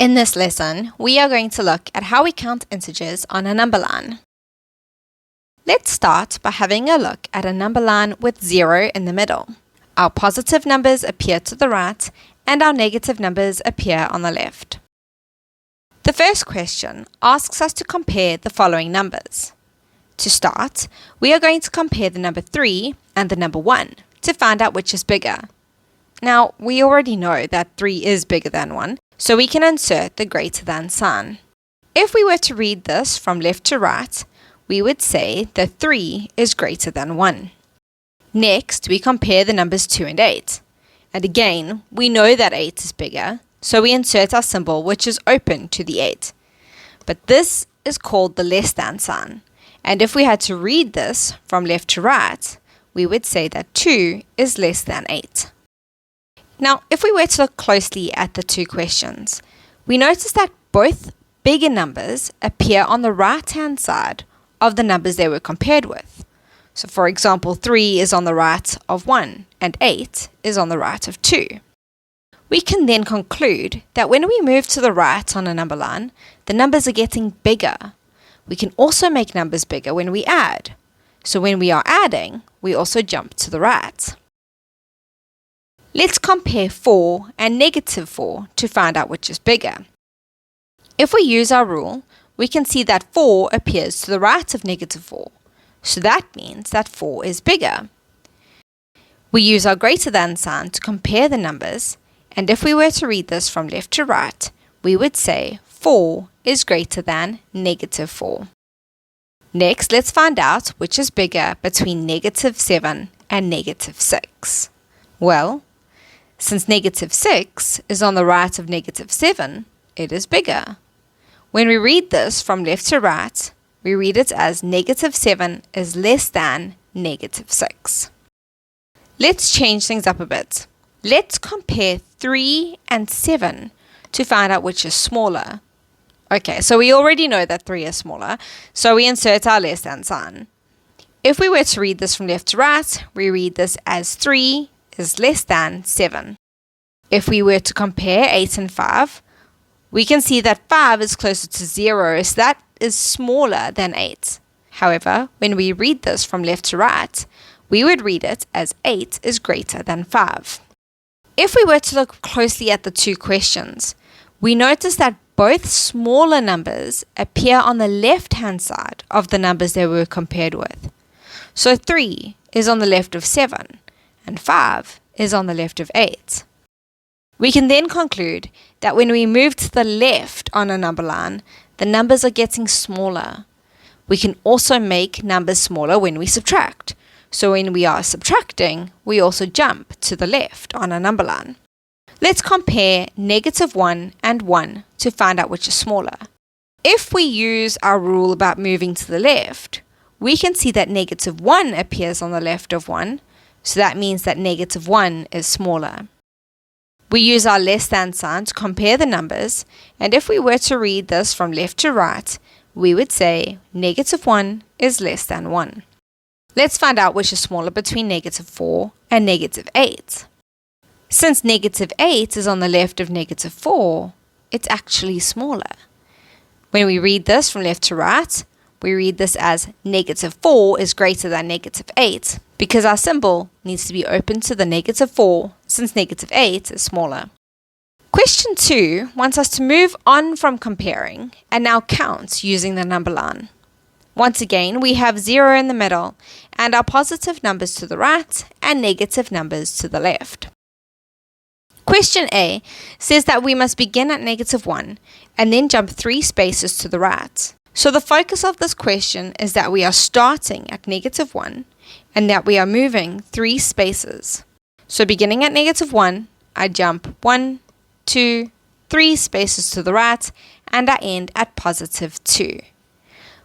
In this lesson, we are going to look at how we count integers on a number line. Let's start by having a look at a number line with 0 in the middle. Our positive numbers appear to the right and our negative numbers appear on the left. The first question asks us to compare the following numbers. To start, we are going to compare the number 3 and the number 1 to find out which is bigger. Now, we already know that 3 is bigger than 1, so we can insert the greater than sign. If we were to read this from left to right, we would say that 3 is greater than 1. Next, we compare the numbers 2 and 8. And again, we know that 8 is bigger, so we insert our symbol which is open to the 8. But this is called the less than sign. And if we had to read this from left to right, we would say that 2 is less than 8. Now, if we were to look closely at the two questions, we notice that both bigger numbers appear on the right-hand side of the numbers they were compared with. So, for example, 3 is on the right of 1 and 8 is on the right of 2. We can then conclude that when we move to the right on a number line, the numbers are getting bigger. We can also make numbers bigger when we add. So when we are adding, we also jump to the right. Let's compare 4 and negative 4 to find out which is bigger. If we use our rule, we can see that 4 appears to the right of negative 4. So that means that 4 is bigger. We use our greater than sign to compare the numbers, and if we were to read this from left to right, we would say 4 is greater than negative 4. Next, let's find out which is bigger between negative 7 and negative 6. Well, since negative 6 is on the right of negative 7, it is bigger. When we read this from left to right, we read it as negative 7 is less than negative 6. Let's change things up a bit. Let's compare 3 and 7 to find out which is smaller. Okay, so we already know that 3 is smaller, so we insert our less than sign. If we were to read this from left to right, we read this as 3 is less than 7. If we were to compare 8 and 5, we can see that 5 is closer to 0, so that is smaller than 8. However, when we read this from left to right, we would read it as 8 is greater than 5. If we were to look closely at the two questions, we notice that both smaller numbers appear on the left-hand side of the numbers they were compared with. So 3 is on the left of 7, and 5 is on the left of 8. We can then conclude that when we move to the left on a number line, the numbers are getting smaller. We can also make numbers smaller when we subtract. So when we are subtracting, we also jump to the left on a number line. Let's compare negative 1 and 1 to find out which is smaller. If we use our rule about moving to the left, we can see that negative 1 appears on the left of 1, so that means that negative 1 is smaller. We use our less than sign to compare the numbers, and if we were to read this from left to right, we would say negative 1 is less than 1. Let's find out which is smaller between negative 4 and negative 8. Since negative 8 is on the left of negative 4, it's actually smaller. When we read this from left to right, we read this as negative 4 is greater than negative 8 because our symbol needs to be open to the negative 4 since negative 8 is smaller. Question 2 wants us to move on from comparing and now count using the number line. Once again, we have 0 in the middle and our positive numbers to the right and negative numbers to the left. Question A says that we must begin at negative 1 and then jump 3 spaces to the right. So the focus of this question is that we are starting at negative 1 and that we are moving 3 spaces. So beginning at negative 1, I jump 1, 2, 3 spaces to the right and I end at positive 2.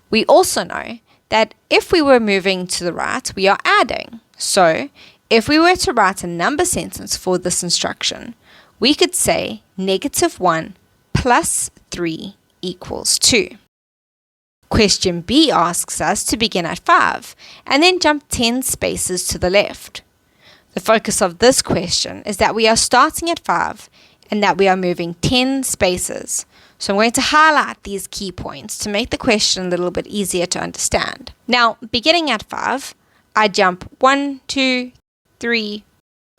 We also know that if we were moving to the right, we are adding. So if we were to write a number sentence for this instruction, we could say negative 1 plus 3 equals 2. Question B asks us to begin at 5 and then jump 10 spaces to the left. The focus of this question is that we are starting at 5 and that we are moving 10 spaces. So I'm going to highlight these key points to make the question a little bit easier to understand. Now, beginning at 5, I jump 1, 2, 3,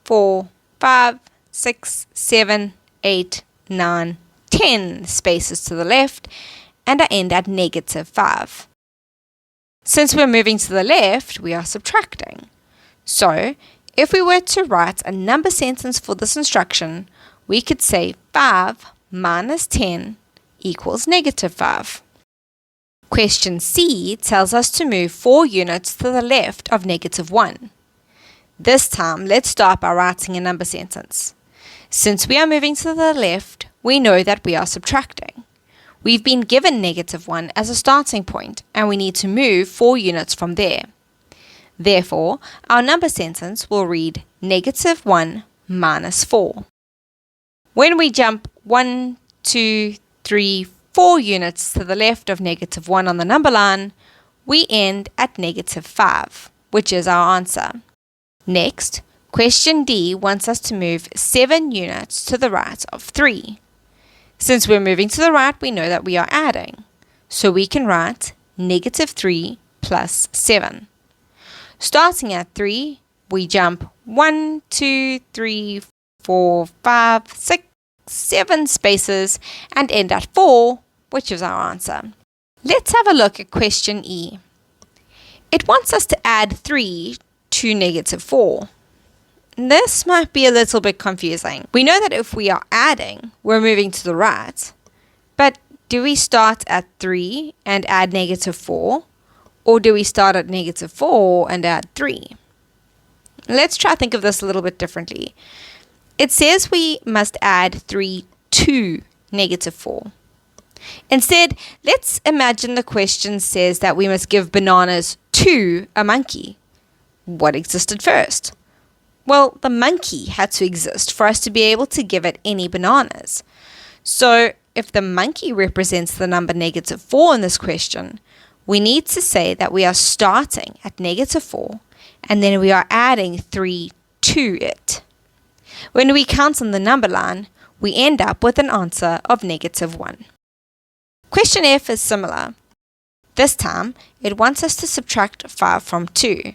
4, 5, 6, 7, 8, 9, 10 spaces to the left, and I end at -5. Since we're moving to the left, we are subtracting. So, if we were to write a number sentence for this instruction, we could say 5 minus 10 equals -5. Question C tells us to move 4 units to the left of -1. This time, let's start by writing a number sentence. Since we are moving to the left, we know that we are subtracting. We've been given -1 as a starting point, and we need to move 4 units from there. Therefore, our number sentence will read -1 minus 4. When we jump 1, 2, 3, 4 units to the left of -1 on the number line, we end at -5, which is our answer. Next, question D wants us to move 7 units to the right of 3. Since we're moving to the right, we know that we are adding. So we can write -3 plus 7. Starting at 3, we jump 1, 2, 3, 4, 5, 6, 7 spaces and end at 4, which is our answer. Let's have a look at question E. It wants us to add 3 to -4. This might be a little bit confusing. We know that if we are adding, we're moving to the right. But do we start at 3 and add -4? Or do we start at -4 and add 3? Let's try to think of this a little bit differently. It says we must add 3 to -4. Instead, let's imagine the question says that we must give bananas to a monkey. What existed first? Well, the monkey had to exist for us to be able to give it any bananas. So, if the monkey represents the number -4 in this question, we need to say that we are starting at -4 and then we are adding 3 to it. When we count on the number line, we end up with an answer of -1. Question F is similar. This time, it wants us to subtract 5 from 2.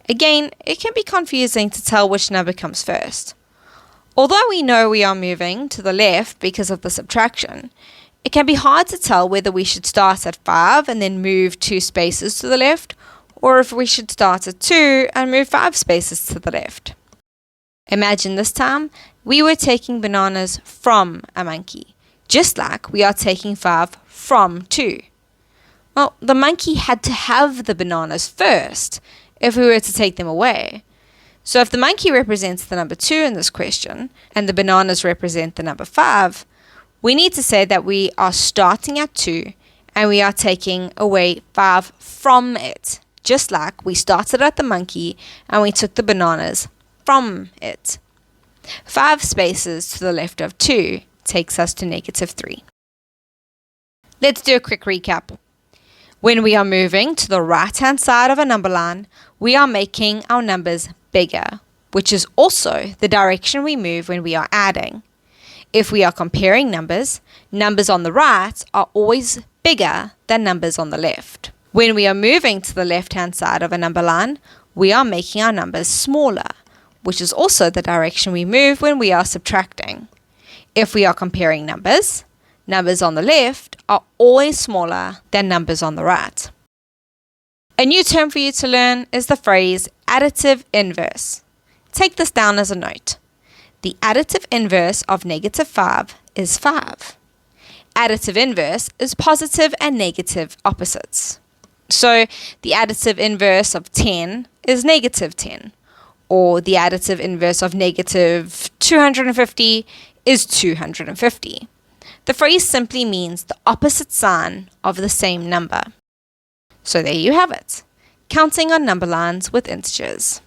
Again, it can be confusing to tell which number comes first. Although we know we are moving to the left because of the subtraction, it can be hard to tell whether we should start at 5 and then move 2 spaces to the left, or if we should start at 2 and move 5 spaces to the left. Imagine this time, we were taking bananas from a monkey, just like we are taking 5 from 2. Well, the monkey had to have the bananas first if we were to take them away. So if the monkey represents the number 2 in this question, and the bananas represent the number 5, we need to say that we are starting at 2, and we are taking away 5 from it, just like we started at the monkey, and we took the bananas from it. 5 spaces to the left of 2 takes us to -3. Let's do a quick recap. When we are moving to the right-hand side of a number line, we are making our numbers bigger, which is also the direction we move when we are adding. If we are comparing numbers, numbers on the right are always bigger than numbers on the left. When we are moving to the left-hand side of a number line, we are making our numbers smaller, which is also the direction we move when we are subtracting. If we are comparing numbers, numbers on the left are always smaller than numbers on the right. A new term for you to learn is the phrase additive inverse. Take this down as a note. The additive inverse of -5 is 5. Additive inverse is positive and negative opposites. So the additive inverse of 10 is -10, or the additive inverse of -250 is 250. The phrase simply means the opposite sign of the same number. So there you have it, counting on number lines with integers.